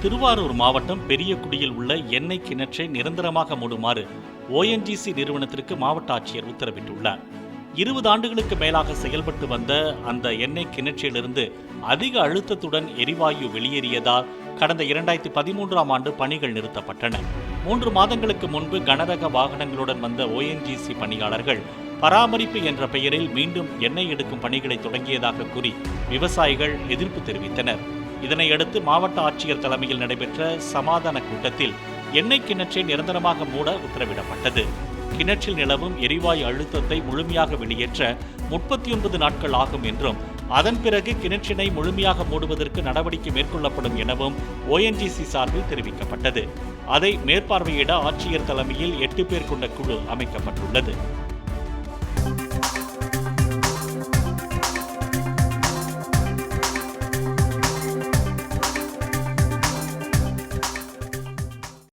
திருவாரூர் மாவட்டம் பெரியகுடியில் உள்ள எண்ணெய் கிணற்றை நிரந்தரமாக மூடுமாறு ONGC நிறுவனத்திற்கு மாவட்ட ஆட்சியர் உத்தரவிட்டுள்ளார். 20 ஆண்டுகளுக்கு மேலாக செயல்பட்டு வந்த அந்த எண்ணெய் கிணற்றிலிருந்து அதிக அழுத்தத்துடன் எரிவாயு வெளியேறியதால் கடந்த 2013ஆம் ஆண்டு பணிகள் நிறுத்தப்பட்டன. 3 மாதங்களுக்கு முன்பு கனரக வாகனங்களுடன் வந்த ONGC பணியாளர்கள் பராமரிப்பு என்ற பெயரில் மீண்டும் எண்ணெய் எடுக்கும் பணிகளை தொடங்கியதாக கூறி விவசாயிகள் எதிர்ப்பு தெரிவித்தனர். இதனையடுத்து மாவட்ட ஆட்சியர் தலைமையில் நடைபெற்ற சமாதான கூட்டத்தில் எண்ணெய் கிணற்றை நிரந்தரமாக மூட உத்தரவிடப்பட்டது. கிணற்றில் நிலவும் எரிவாயு அழுத்தத்தை முழுமையாக வெளியேற்ற 39 நாட்கள் ஆகும் என்றும் அதன் பிறகு கிணற்றினை முழுமையாக மூடுவதற்கு நடவடிக்கை மேற்கொள்ளப்படும் எனவும் ONGC சார்பில் தெரிவிக்கப்பட்டது. அதை மேற்பார்வையிட ஆட்சியர் தலைமையில் 8 பேர் கொண்ட குழு அமைக்கப்பட்டுள்ளது.